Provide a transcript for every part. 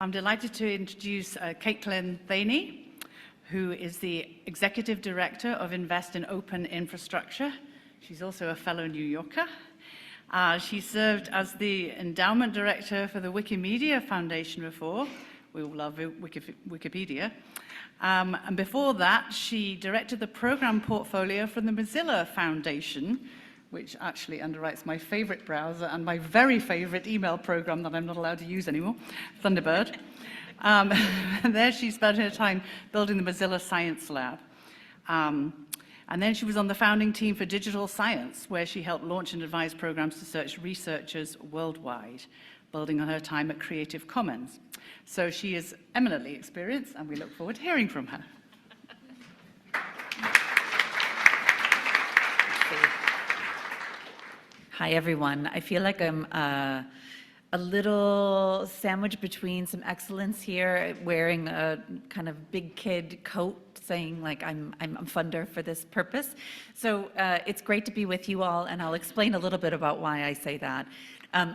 I'm delighted to introduce Kaitlin Thaney, who is the Executive Director of Invest in Open Infrastructure. She's also a fellow New Yorker. She served as the Endowment Director for the Wikimedia Foundation before. We all love Wikipedia. And before that, she directed the program portfolio for the Mozilla Foundation, which actually underwrites my favorite browser and my very favorite email program that I'm not allowed to use anymore, Thunderbird. And there she spent her time building the Mozilla Science Lab. And then she was on the founding team for Digital Science, where she helped launch and advise programs to search researchers worldwide, building on her time at Creative Commons. So she is eminently experienced, and we look forward to hearing from her. Hi, everyone. I feel like I'm a little sandwiched between some excellence here, wearing a kind of big kid coat, saying like I'm funder for this purpose. So it's great to be with you all, and I'll explain a little bit about why I say that.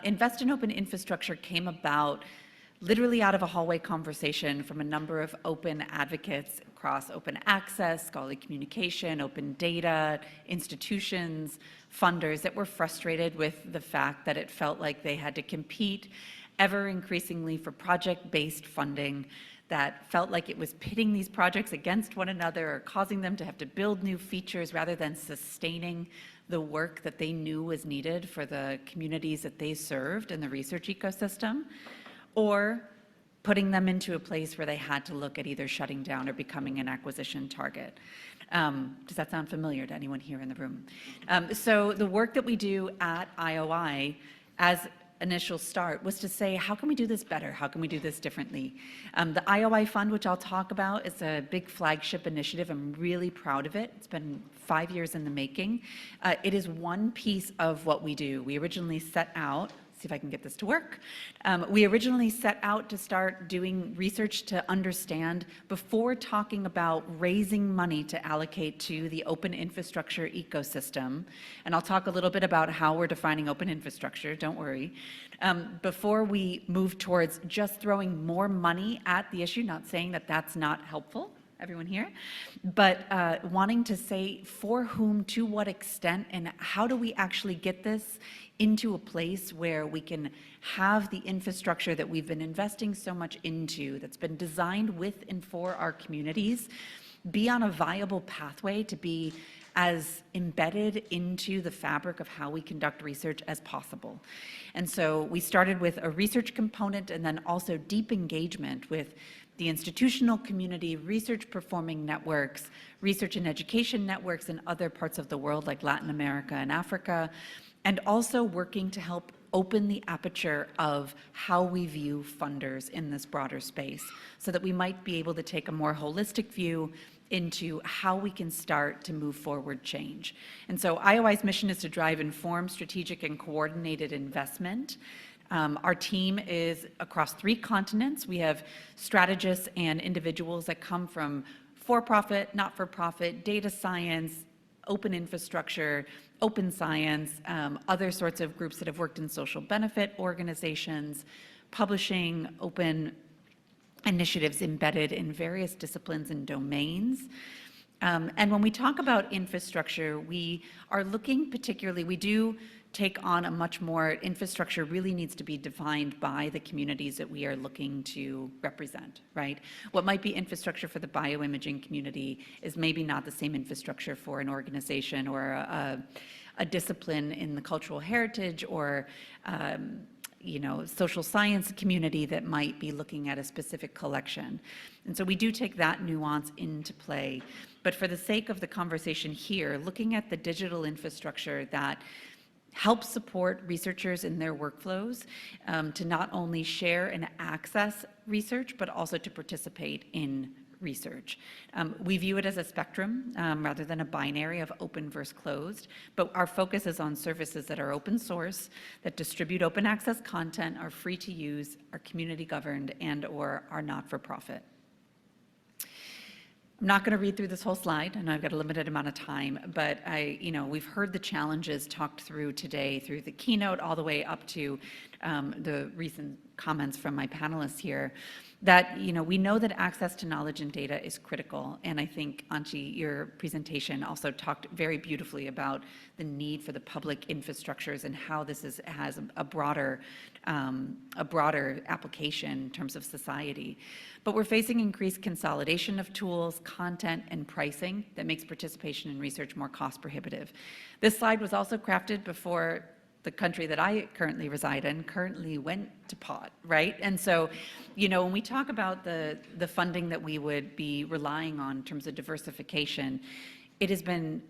Invest in Open Infrastructure came about literally out of a hallway conversation from a number of open advocates across open access, scholarly communication, open data, institutions, funders that were frustrated with the fact that it felt like they had to compete ever increasingly for project-based funding, that felt like it was pitting these projects against one another or causing them to have to build new features rather than sustaining the work that they knew was needed for the communities that they served in the research ecosystem, or putting them into a place where they had to look at either shutting down or becoming an acquisition target. Does that sound familiar to anyone here in the room? So the work that we do at IOI as initial start was to say, how can we do this better? How can we do this differently? The IOI Fund, which I'll talk about, is a big flagship initiative. I'm really proud of it. It's been 5 years in the making. It is one piece of what we do. We originally set out, see if I can get this to work. We originally set out to start doing research to understand, before talking about raising money to allocate to the open infrastructure ecosystem, and I'll talk a little bit about how we're defining open infrastructure, don't worry, before we move towards just throwing more money at the issue, not saying that that's not helpful, everyone here, but wanting to say for whom, to what extent, and how do we actually get this into a place where we can have the infrastructure that we've been investing so much into, that's been designed with and for our communities, be on a viable pathway to be as embedded into the fabric of how we conduct research as possible. And so we started with a research component and then also deep engagement with the institutional community, research performing networks, research and education networks in other parts of the world like Latin America and Africa, and also working to help open the aperture of how we view funders in this broader space so that we might be able to take a more holistic view into how we can start to move forward change. And so IOI's mission is to drive informed, strategic, and coordinated investment. Our team is across 3 continents. We have strategists and individuals that come from for-profit, not-for-profit, data science, open infrastructure, open science, other sorts of groups that have worked in social benefit organizations, publishing, open initiatives embedded in various disciplines and domains. And when we talk about infrastructure, we are looking particularly, we do take on a much more, infrastructure really needs to be defined by the communities that we are looking to represent, right? What might be infrastructure for the bioimaging community is maybe not the same infrastructure for an organization or a discipline in the cultural heritage or social science community that might be looking at a specific collection. And so we do take that nuance into play. But for the sake of the conversation here, looking at the digital infrastructure that help support researchers in their workflows to not only share and access research, but also to participate in research. We view it as a spectrum rather than a binary of open versus closed, but our focus is on services that are open source, that distribute open access content, are free to use, are community governed, and or are not for profit. I'm not going to read through this whole slide. I know I've got a limited amount of time, but we've heard the challenges talked through today through the keynote all the way up to the recent comments from my panelists here, that we know that access to knowledge and data is critical. And I think, Anchi, your presentation also talked very beautifully about the need for the public infrastructures and how this has a broader application in terms of society. But we're facing increased consolidation of tools, content, and pricing that makes participation in research more cost prohibitive. This slide was also crafted before the country that I currently reside in currently went to pot, right? And so, when we talk about the funding that we would be relying on in terms of diversification, it has been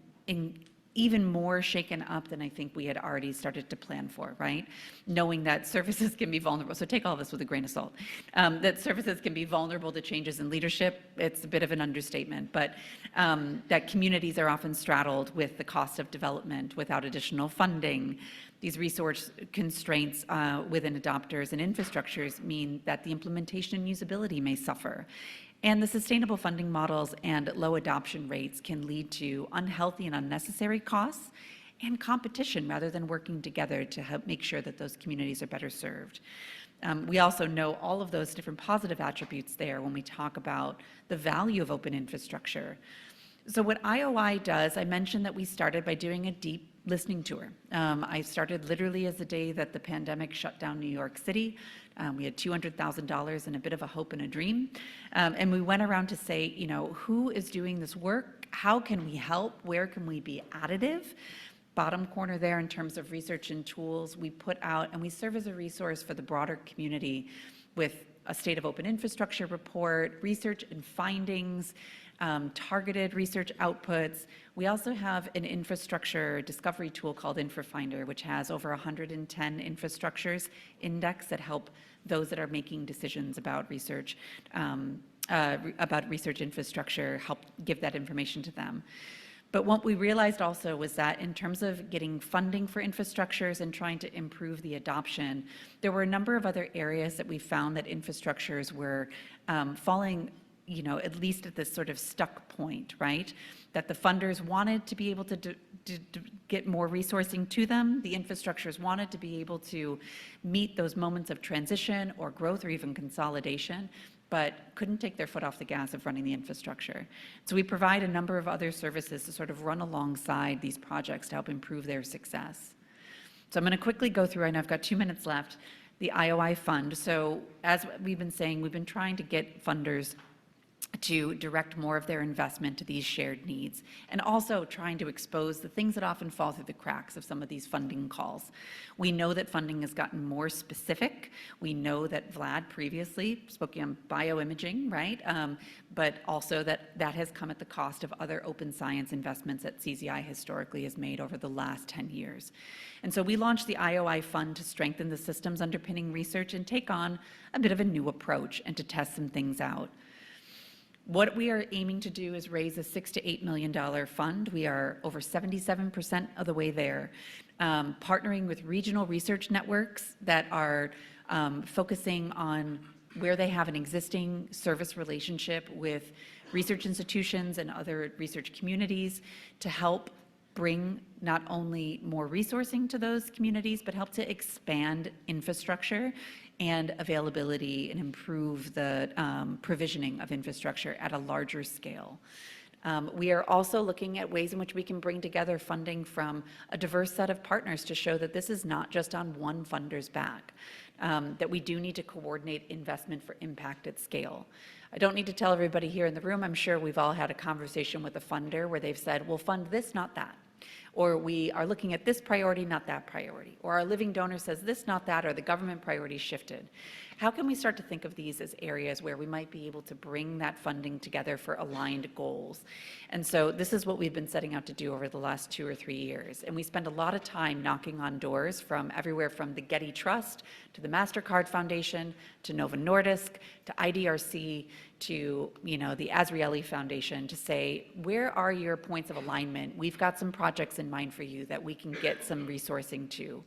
even more shaken up than I think we had already started to plan for, right? Knowing that services can be vulnerable, so take all this with a grain of salt, that services can be vulnerable to changes in leadership, it's a bit of an understatement, but that communities are often straddled with the cost of development without additional funding. These resource constraints within adopters and infrastructures mean that the implementation and usability may suffer. And the sustainable funding models and low adoption rates can lead to unhealthy and unnecessary costs and competition rather than working together to help make sure that those communities are better served. We also know all of those different positive attributes there when we talk about the value of open infrastructure. So what IOI does, I mentioned that we started by doing a deep listening tour. I started literally as the day that the pandemic shut down New York City. We had $200,000 and a bit of a hope and a dream. And we went around to say, who is doing this work? How can we help? Where can we be additive? Bottom corner there in terms of research and tools, we put out, and we serve as a resource for the broader community with a State of Open Infrastructure report, research and findings, targeted research outputs. We also have an infrastructure discovery tool called InfraFinder, which has over 110 infrastructures indexed that help those that are making decisions about research infrastructure, help give that information to them. But what we realized also was that in terms of getting funding for infrastructures and trying to improve the adoption, there were a number of other areas that we found that infrastructures were falling, at least at this sort of stuck point, right? That the funders wanted to be able to get more resourcing to them. The infrastructures wanted to be able to meet those moments of transition or growth or even consolidation, but couldn't take their foot off the gas of running the infrastructure. So we provide a number of other services to sort of run alongside these projects to help improve their success. So I'm going to quickly go through, I know I've got 2 minutes left, the IOI fund. So as we've been saying, we've been trying to get funders to direct more of their investment to these shared needs, and also trying to expose the things that often fall through the cracks of some of these funding calls. We know that funding has gotten more specific. We know that Vlad previously spoke on bioimaging, right? But also that has come at the cost of other open science investments that CZI historically has made over the last 10 years. And so we launched the IOI Fund to strengthen the systems underpinning research and take on a bit of a new approach and to test some things out. What we are aiming to do is raise a $6 to $8 million fund. We are over 77% of the way there, partnering with regional research networks that are focusing on where they have an existing service relationship with research institutions and other research communities to help bring not only more resourcing to those communities, but help to expand infrastructure and availability and improve the provisioning of infrastructure at a larger scale. We are also looking at ways in which we can bring together funding from a diverse set of partners to show that this is not just on one funder's back, that we do need to coordinate investment for impact at scale. I don't need to tell everybody here in the room, I'm sure we've all had a conversation with a funder where they've said, we'll fund this, not that. Or we are looking at this priority, not that priority. Or our living donor says this, not that, or the government priority shifted. How can we start to think of these as areas where we might be able to bring that funding together for aligned goals? And so this is what we've been setting out to do over the last 2 or 3 years. And we spend a lot of time knocking on doors from everywhere from the Getty Trust to the MasterCard Foundation to Novo Nordisk to IDRC to the Azrieli Foundation to say, where are your points of alignment? We've got some projects in mind for you that we can get some resourcing to.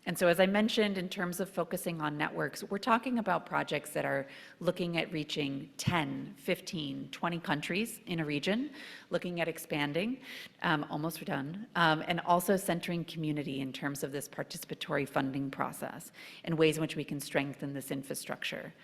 And so as I mentioned, in terms of focusing on networks, we're talking about projects that are looking at reaching 10, 15, 20 countries in a region, looking at expanding, almost done, and also centering community in terms of this participatory funding process and ways in which we can strengthen this infrastructure.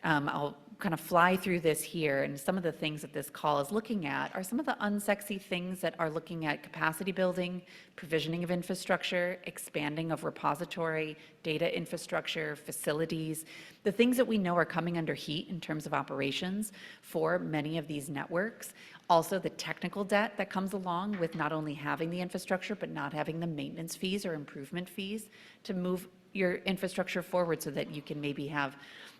I'll kind of fly through this here, and some of the things that this call is looking at are some of the unsexy things that are looking at capacity building, provisioning of infrastructure, expanding of repository, data infrastructure, facilities, the things that we know are coming under heat in terms of operations for many of these networks. Also, the technical debt that comes along with not only having the infrastructure, but not having the maintenance fees or improvement fees to move your infrastructure forward so that you can maybe have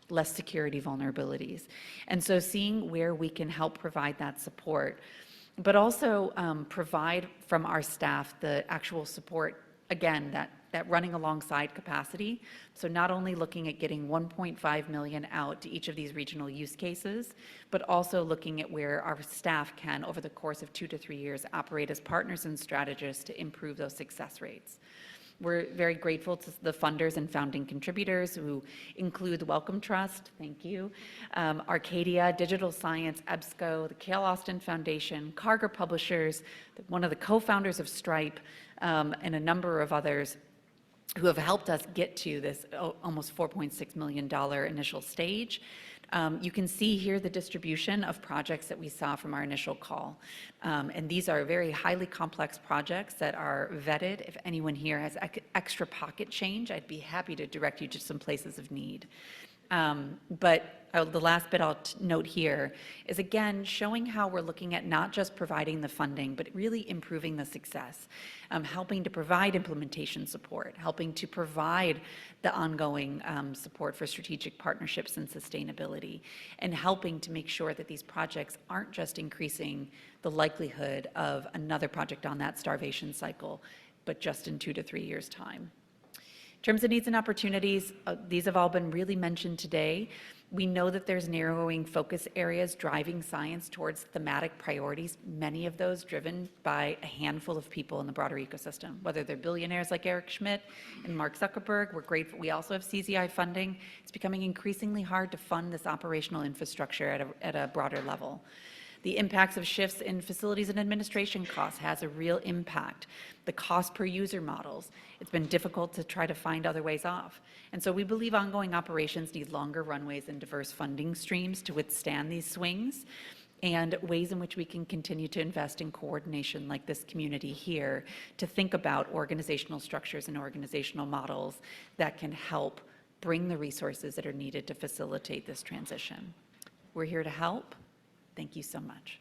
less security vulnerabilities. And so seeing where we can help provide that support, but also provide from our staff the actual support, again, that running alongside capacity. So not only looking at getting 1.5 million out to each of these regional use cases, but also looking at where our staff can, over the course of 2 to 3 years, operate as partners and strategists to improve those success rates. We're very grateful to the funders and founding contributors who include the Wellcome Trust, thank you, Arcadia, Digital Science, EBSCO, the Cale Austin Foundation, Carger Publishers, one of the co-founders of Stripe, and a number of others who have helped us get to this almost $4.6 million initial stage. You can see here the distribution of projects that we saw from our initial call. And these are very highly complex projects that are vetted. If anyone here has extra pocket change, I'd be happy to direct you to some places of need. But the last bit I'll note here is, again, showing how we're looking at not just providing the funding, but really improving the success, helping to provide implementation support, helping to provide the ongoing support for strategic partnerships and sustainability, and helping to make sure that these projects aren't just increasing the likelihood of another project on that starvation cycle, but just in 2 to 3 years' time. In terms of needs and opportunities, these have all been really mentioned today. We know that there's narrowing focus areas driving science towards thematic priorities, many of those driven by a handful of people in the broader ecosystem, whether they're billionaires like Eric Schmidt and Mark Zuckerberg. We're grateful. We also have CZI funding. It's becoming increasingly hard to fund this operational infrastructure at a broader level. The impacts of shifts in facilities and administration costs has a real impact. The cost per user models, it's been difficult to try to find other ways off. And so we believe ongoing operations need longer runways and diverse funding streams to withstand these swings, and ways in which we can continue to invest in coordination like this community here to think about organizational structures and organizational models that can help bring the resources that are needed to facilitate this transition. We're here to help. Thank you so much.